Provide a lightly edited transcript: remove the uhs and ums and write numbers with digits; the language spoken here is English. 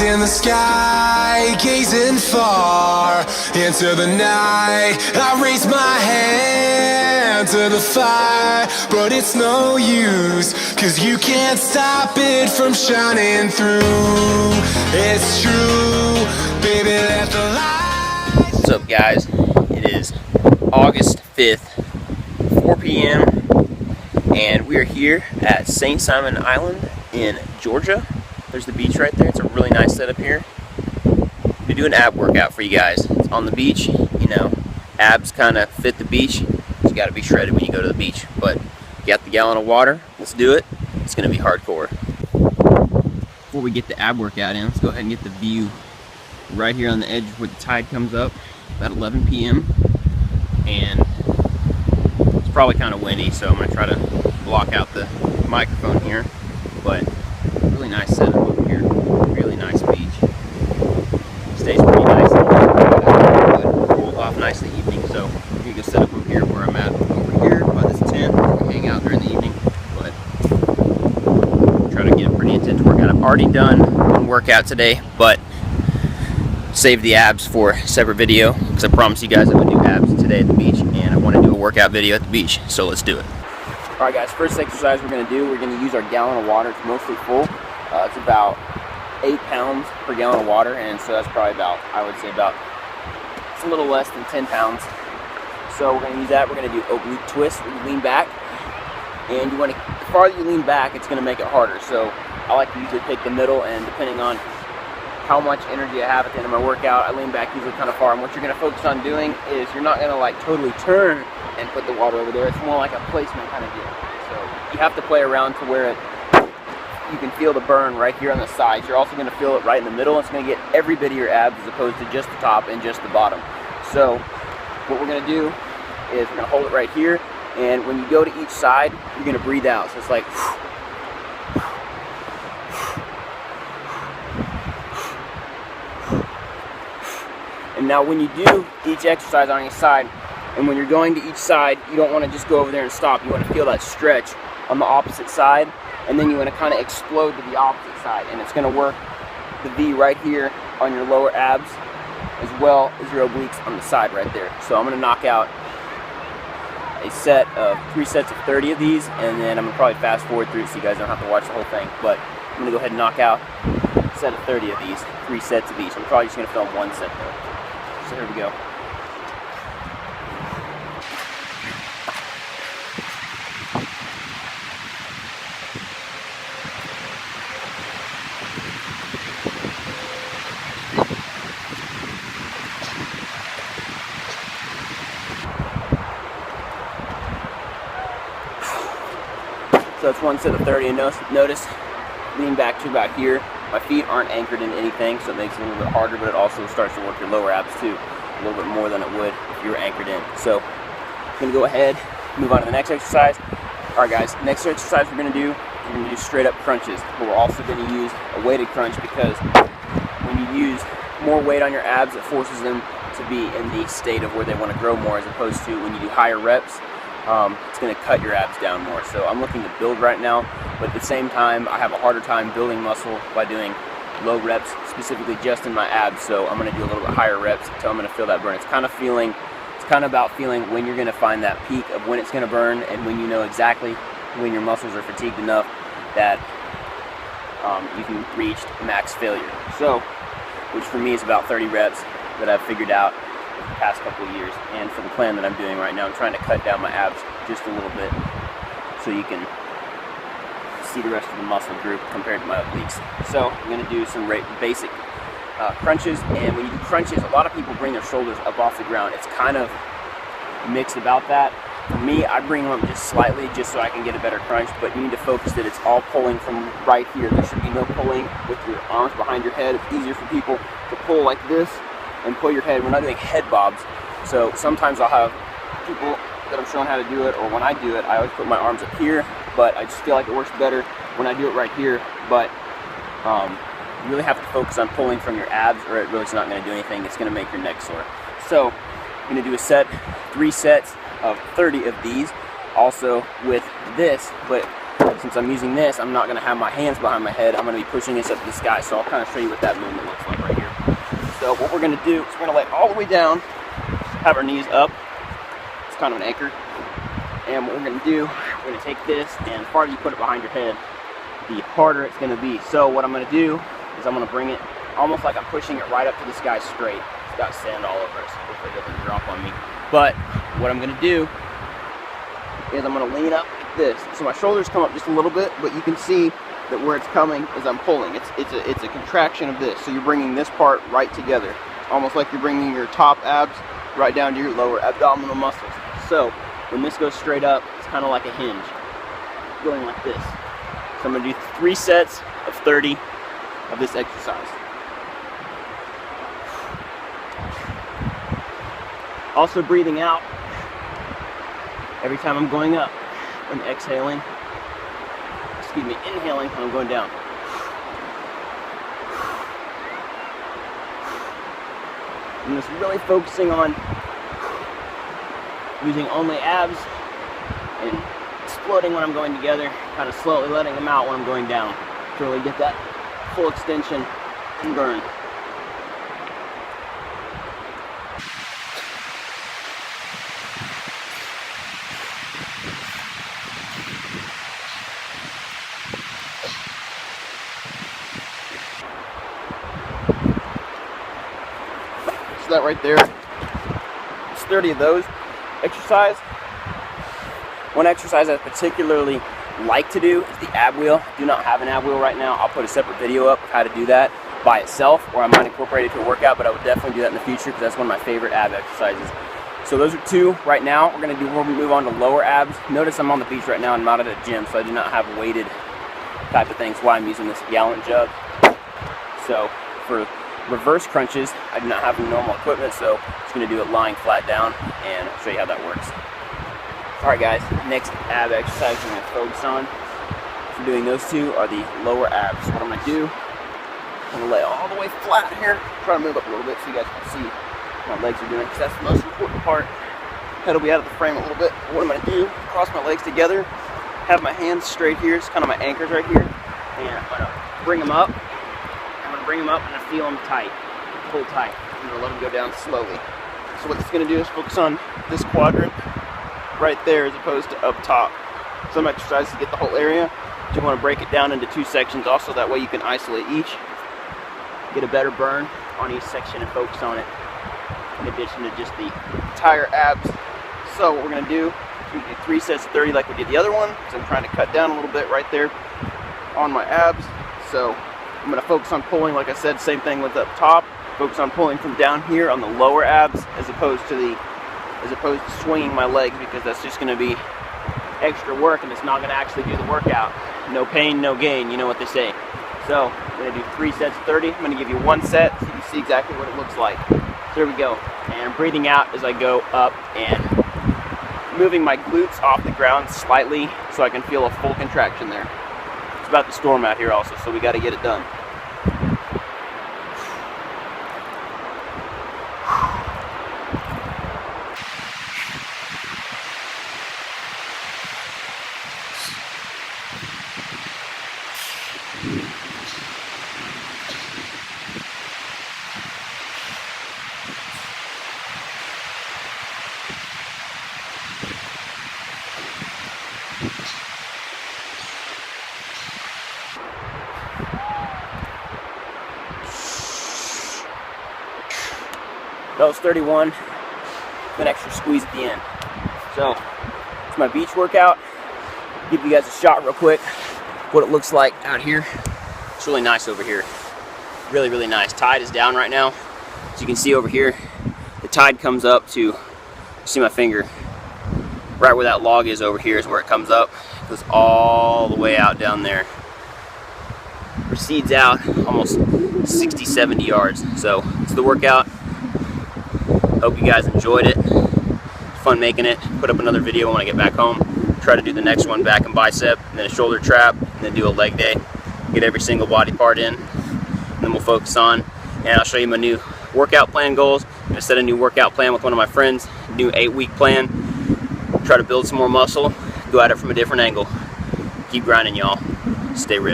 in the sky, gazing far into the night. I raise my hand to the fire, but it's no use, 'cause you can't stop it from shining through. It's true, baby, let the light. What's up, guys? It is August 5th, 4 p.m. and we are here at St. Simon Island in Georgia. There's the beach right there. It's a really nice setup here. We do an ab workout for you guys. It's on the beach. You know, abs kind of fit the beach. You got to be shredded when you go to the beach. But you got the gallon of water. Let's do it. It's going to be hardcore. Before we get the ab workout in, let's go ahead and get the view right here on the edge where the tide comes up, about 11 p.m. And it's probably kind of windy, so I'm going to try to block out the microphone here. But really nice setup over here. Really nice beach. Stays pretty nice. Cool off nice in the evening. So I'm going to go set up over here where I'm at over here by this tent. We hang out during the evening. But try to get a pretty intense workout. I've already done one workout today, but save the abs for a separate video, because I promised you guys I would do abs today at the beach, and I want to do a workout video at the beach, so let's do it. Alright guys, first exercise we're going to use our gallon of water. It's mostly full. It's about 8 pounds per gallon of water, and so that's probably about, I would say about, it's a little less than 10 pounds. So we're going to use that. We're going to do oblique twist where you lean back, and you want to, the farther you lean back, it's going to make it harder. So I like to usually pick the middle, and depending on how much energy I have at the end of my workout, I lean back usually kind of far. And what you're going to focus on doing is you're not going to like totally turn and put the water over there. It's more like a placement kind of deal. So you have to play around to where you can feel the burn right here on the sides. You're also going to feel it right in the middle. It's going to get every bit of your abs as opposed to just the top and just the bottom. So what we're going to do is we're going to hold it right here, and when you go to each side, you're going to breathe out. So it's like, and now when you do each exercise on each side, and when you're going to each side, you don't want to just go over there and stop. You want to feel that stretch on the opposite side, and then you want to kind of explode to the opposite side, and it's going to work the V right here on your lower abs as well as your obliques on the side right there. So I'm going to knock out a set of 3 sets of 30 of these, and then I'm going to probably fast forward through it so you guys don't have to watch the whole thing, but I'm going to go ahead and knock out a set of 30 of these, 3 sets of each. I'm probably just going to film one set though. So here we go. So that's one set of 30, and notice, lean back to about here. My feet aren't anchored in anything, so it makes it a little bit harder, but it also starts to work your lower abs too, a little bit more than it would if you were anchored in. So I'm gonna go ahead, move on to the next exercise. All right guys, next exercise we're gonna do straight up crunches, but we're also gonna use a weighted crunch, because when you use more weight on your abs, it forces them to be in the state of where they wanna grow more, as opposed to when you do higher reps, it's going to cut your abs down more. So I'm looking to build right now, but at the same time I have a harder time building muscle by doing low reps, specifically just in my abs. So I'm going to do a little bit higher reps until I'm going to feel that burn. It's kind of about feeling when you're going to find that peak of when it's going to burn, and when you know exactly when your muscles are fatigued enough that you can reach max failure. So, which for me is about 30 reps that I've figured out the past couple of years, and for the plan that I'm doing right now, I'm trying to cut down my abs just a little bit so you can see the rest of the muscle group compared to my obliques. So I'm going to do some basic crunches, and when you do crunches, a lot of people bring their shoulders up off the ground. It's kind of mixed about that. For me, I bring them up just slightly just so I can get a better crunch, but you need to focus that it's all pulling from right here. There should be no pulling with your arms behind your head. It's easier for people to pull like this and pull your head. We're not doing head bobs. So sometimes I'll have people that I'm showing how to do it, or when I do it, I always put my arms up here, but I just feel like it works better when I do it right here. But you really have to focus on pulling from your abs, or it really is not going to do anything. It's going to make your neck sore. So I'm going to do a set, 3 sets of 30 of these, also with this, but since I'm using this, I'm not going to have my hands behind my head. I'm going to be pushing this up to the sky. So I'll kind of show you what that movement looks like right here. So what we're going to do is we're going to lay all the way down, have our knees up. It's kind of an anchor. And what we're going to do, we're going to take this, and the farther you put it behind your head, the harder it's going to be. So what I'm going to do is I'm going to bring it almost like I'm pushing it right up to the sky straight. It's got sand all over it, so hopefully it doesn't drop on me. But what I'm going to do is I'm going to lean up like this. So my shoulders come up just a little bit, but you can see that where it's coming is I'm pulling. It's a contraction of this. So you're bringing this part right together, almost like you're bringing your top abs right down to your lower abdominal muscles. So when this goes straight up, it's kind of like a hinge, going like this. So I'm going to do 3 sets of 30 of this exercise. Also breathing out every time I'm going up. I'm exhaling, inhaling when I'm going down. I'm just really focusing on using only abs and exploding when I'm going together, kind of slowly letting them out when I'm going down to really get that full extension and burn. So that right there, it's 30 of those. Exercise. One exercise I particularly like to do is the ab wheel. I do not have an ab wheel right now. I'll put a separate video up of how to do that by itself, or I might incorporate it to a workout, but I would definitely do that in the future because that's one of my favorite ab exercises. So those are 2 right now. We'll move on to lower abs. Notice I'm on the beach right now. I'm not at a gym, so I do not have weighted type of things. Why I'm using this gallon jug. So for reverse crunches, I do not have any normal equipment, so I'm just going to do it lying flat down, and I'll show you how that works. Alright guys, next ab exercise we're going to focus on for doing those 2 are the lower abs. So what I'm going to do, I'm going to lay all the way flat here, try to move up a little bit so you guys can see what my legs are doing, because that's the most important part. Head will be out of the frame a little bit. What I'm going to do, cross my legs together, have my hands straight here, it's kind of my anchors right here, and I'm going to bring them up. Bring them up and I feel them tight, pull tight. I'm going to let them go down slowly. So what it's going to do is focus on this quadrant right there as opposed to up top. Some exercises to get the whole area, but you want to break it down into 2 sections also, that way you can isolate each, get a better burn on each section and focus on it in addition to just the entire abs. So what we're going to do is we do 3 sets of 30 like we did the other one, because I'm trying to cut down a little bit right there on my abs. So I'm going to focus on pulling, like I said, same thing with up top. Focus on pulling from down here on the lower abs as opposed to swinging my legs, because that's just going to be extra work and it's not going to actually do the workout. No pain, no gain, you know what they say. So I'm going to do 3 sets of 30. I'm going to give you 1 set so you can see exactly what it looks like. So there we go. And I'm breathing out as I go up and moving my glutes off the ground slightly so I can feel a full contraction there. It's about to storm out here also, so we got to get it done. That was 31, an extra squeeze at the end. So, it's my beach workout. Give you guys a shot real quick, what it looks like out here. It's really nice over here. Really, really nice. Tide is down right now. As you can see over here, the tide comes up to, see my finger, right where that log is over here is where it comes up. It goes all the way out down there. Proceeds out almost 60, 70 yards. So, it's the workout. Hope you guys enjoyed it. Fun making it. Put up another video when I get back home. Try to do the next one, back and bicep, and then a shoulder trap, and then do a leg day. Get every single body part in, and then we'll focus on. And I'll show you my new workout plan goals. I'm gonna set a new workout plan with one of my friends. New 8-week plan. Try to build some more muscle. Go at it from a different angle. Keep grinding, y'all. Stay ripped.